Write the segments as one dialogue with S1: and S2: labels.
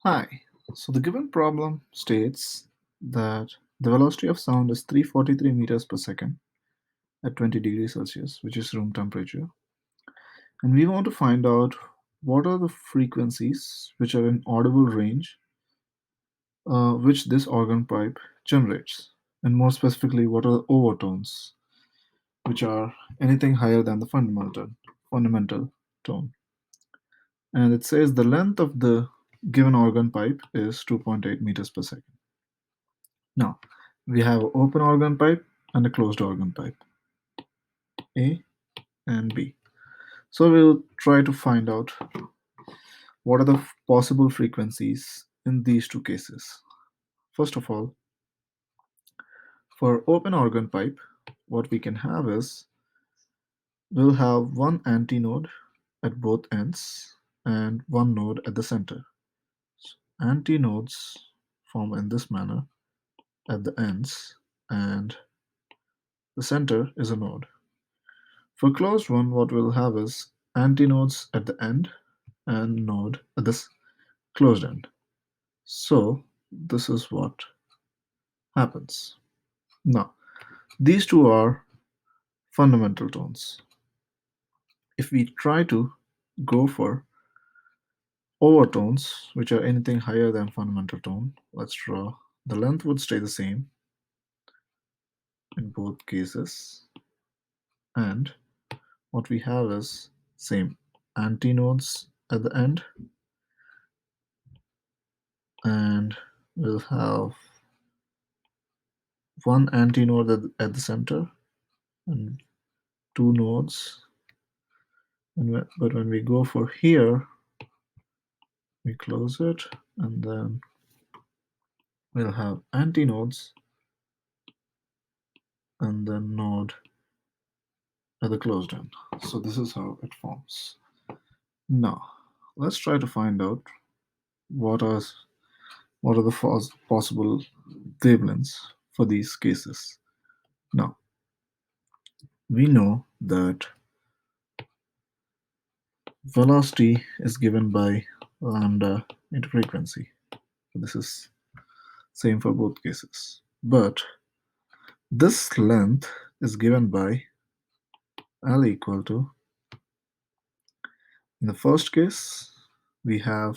S1: Hi. So the given problem states that the velocity of sound is 343 meters per second at 20 degrees Celsius, which is room temperature. And we want to find out what are the frequencies which are in audible range which this organ pipe generates. And more specifically, what are the overtones, which are anything higher than the fundamental tone. And it says the length of the given organ pipe is 2.8 meters per second. Now, we have open organ pipe and a closed organ pipe, A and B. So we'll try to find out what are the possible frequencies in these two cases. First of all, for open organ pipe, what we can have is we'll have one antinode at both ends and one node at the center. Antinodes form in this manner at the ends, and the center is a node. For closed one, what we'll have is antinodes at the end and node at this closed end. So this is what happens. Now, these two are fundamental tones. If we try to go for overtones, which are anything higher than fundamental tone, let's draw. The length would stay the same in both cases, and what we have is same antinodes at the end, and we'll have one antinode at the center and two nodes. But when we go for here, we close it, and then we'll have antinodes and then node at the closed end. So this is how it forms. Now, let's try to find out what are what are the possible wavelengths for these cases. Now, we know that velocity is given by lambda into frequency. This is same for both cases. But this length is given by L equal to, in the first case, we have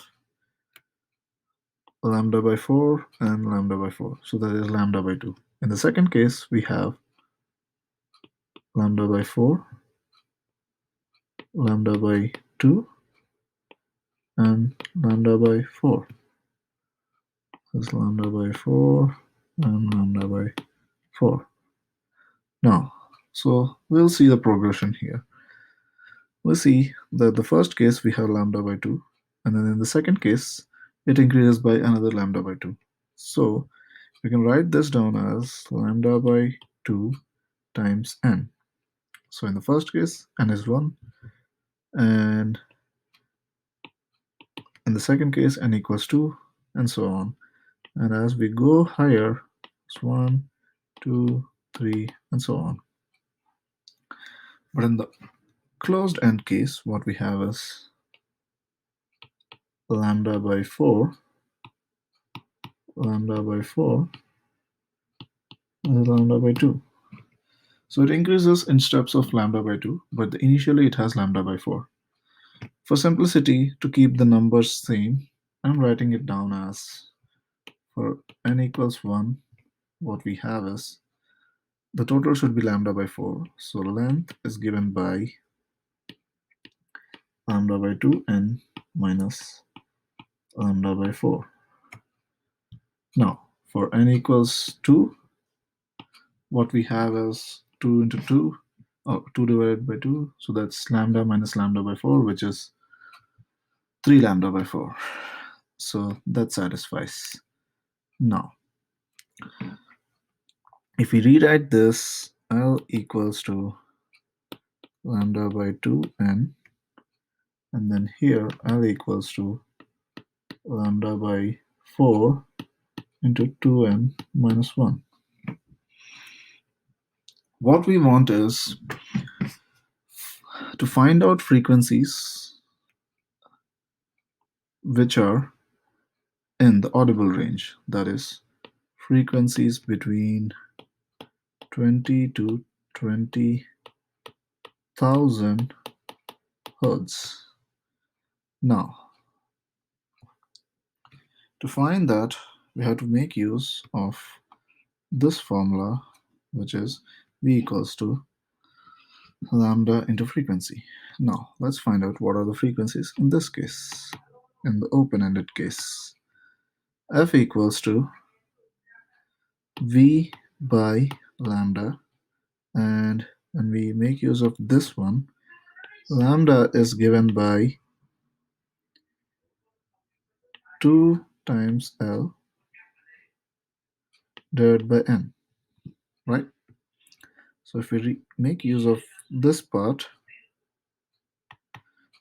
S1: lambda by 4 and lambda by 4. So that is lambda by 2. In the second case, we have lambda by 4, lambda by 2, and lambda by 4. This is lambda by 4 and lambda by 4. Now, so we'll see the progression here. We'll see that the first case we have lambda by 2, and then in the second case, it increases by another lambda by 2. So we can write this down as lambda by 2 times n. So in the first case, n is 1, and in the second case, n equals 2, and so on. And as we go higher, it's 1, 2, 3, and so on. But in the closed end case, what we have is lambda by 4, lambda by 4, and lambda by 2. So it increases in steps of lambda by 2, but initially it has lambda by 4. For simplicity, to keep the numbers same, I'm writing it down as for n equals 1, what we have is the total should be lambda by 4. So length is given by lambda by 2n minus lambda by 4. Now, for n equals 2, what we have is 2 into 2, 2 divided by 2. So that's lambda minus lambda by 4, which is 3 lambda by 4. So that satisfies. Now, if we rewrite this, L equals to lambda by 2n, and then here L equals to lambda by 4 into 2n minus 1. What we want is to find out frequencies which are in the audible range, that is, frequencies between 20 to 20,000 hertz. Now, to find that, we have to make use of this formula, which is V equals to lambda into frequency. Now, let's find out what are the frequencies in this case, in the open-ended case. F equals to V by lambda, and when we make use of this one, lambda is given by 2 times L divided by N, right? So if we make use of this part,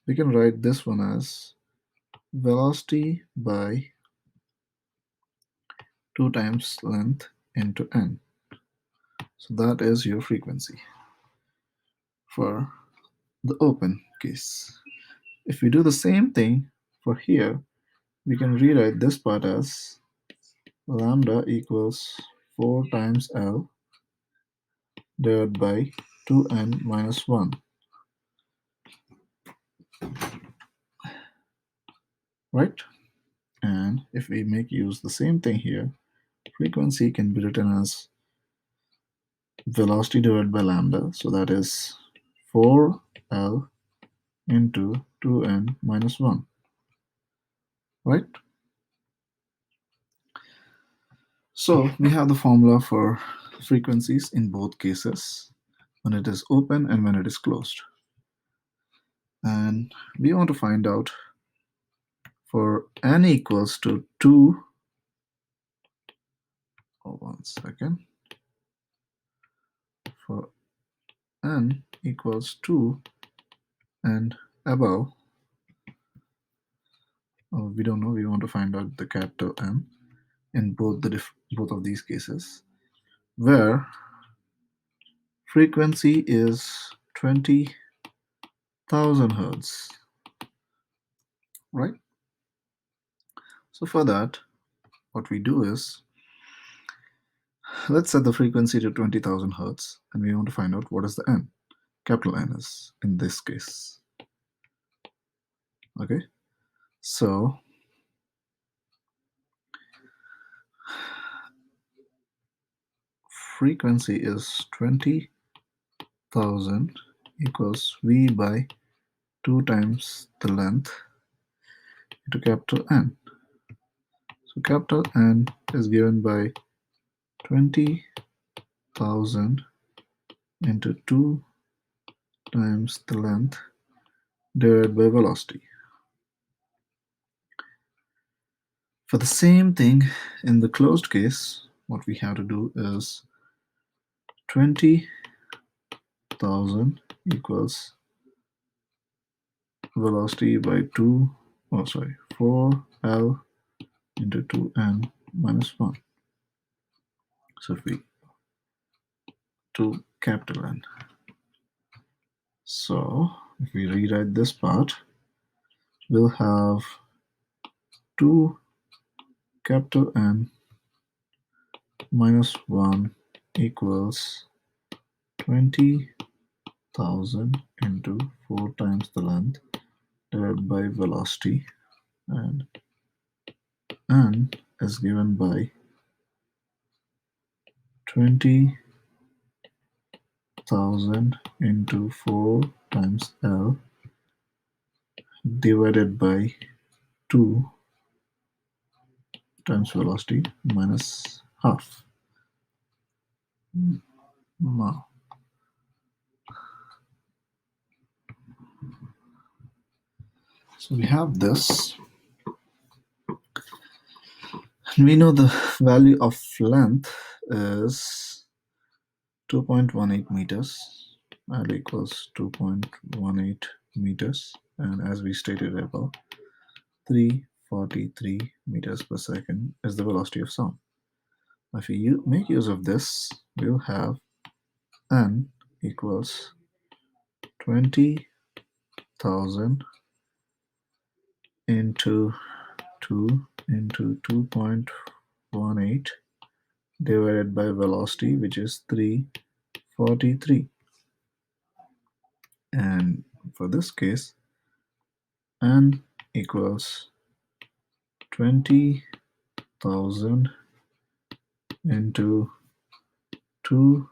S1: we can write this one as velocity by 2 times length into N. So that is your frequency for the open case. If we do the same thing for here, we can rewrite this part as lambda equals 4 times L divided by 2n minus 1, right? And if we make use the same thing here, frequency can be written as velocity divided by lambda, so that is 4L into 2n minus 1, right? So we have the formula for frequencies in both cases, when it is open and when it is closed. And we want to find out for n equals to 2, oh, 1 second, for n equals 2 and above, we don't know, we want to find out the capital N in both of these cases, where frequency is 20,000 hertz, right? So for that, what we do is, let's set the frequency to 20,000 hertz, and we want to find out what is the N, capital N is in this case. Okay, so frequency is 20,000 equals V by 2 times the length into capital N. So capital N is given by 20,000 into 2 times the length divided by velocity. For the same thing in the closed case, what we have to do is 20,000 equals velocity by 4L into 2n minus 1. So if we to capital N. So if we rewrite this part, we'll have 2 capital N minus 1 equals 20,000 into 4 times the length divided by velocity, and N is given by 20,000 into 4 times L divided by 2 times velocity minus half. Now, so we have this. We know the value of length is 2.18 meters. L equals 2.18 meters, and as we stated above, 343 meters per second is the velocity of sound. If we make use of this, we'll have N equals 20,000 into 2 into 2.18 divided by velocity, which is 343. And for this case, n equals 20,000 into 2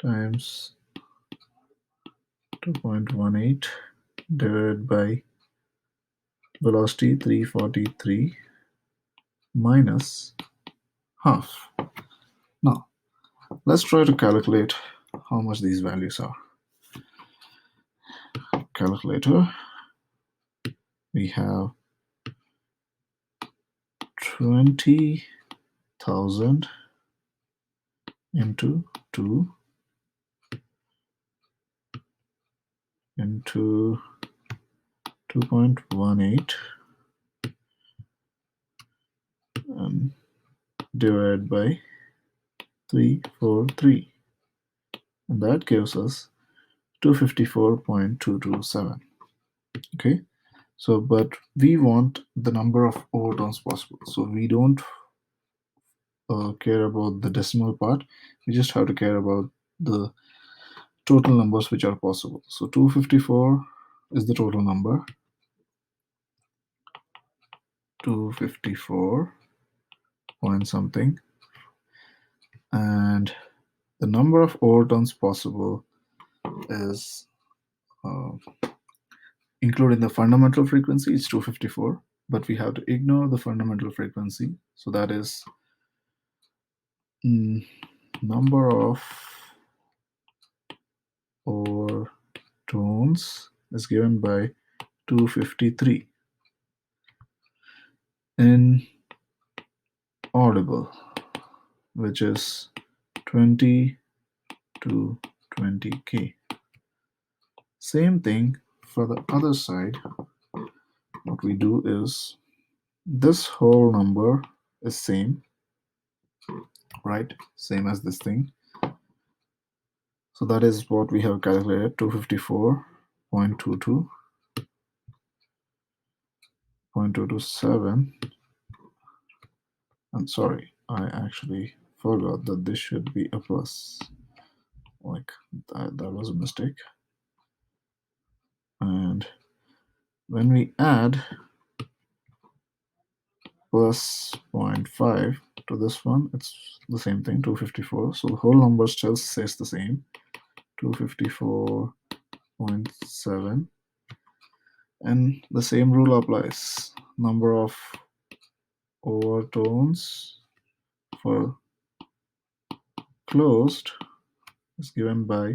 S1: times 2.18 divided by velocity 343 minus half. Now, let's try to calculate how much these values are. Calculator, we have 20,000 into 2 into 2.18 divided by 343, and that gives us 254.227. Okay, so but we want the number of overtones possible, so we don't care about the decimal part. We just have to care about the total numbers which are possible. So 254 is the total number. 254 point something, and the number of overtones possible is including the fundamental frequency is 254, but we have to ignore the fundamental frequency, so that is number of overtones is given by 253 in audible, which is 20 to 20k. Same thing for the other side. What we do is this whole number is same, right? Same as this thing. So that is what we have calculated, 254.227. I'm sorry, I actually forgot that this should be a plus. Like that was a mistake. And when we add plus 0.5 to this one, it's the same thing, 254. So the whole number still stays the same, 254.7. And the same rule applies. Number of overtones for closed is given by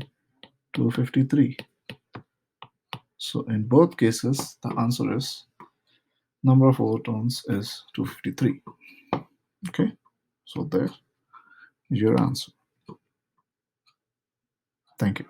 S1: 253. So in both cases, the answer is number of overtones is 253. Okay, so there is your answer. Thank you.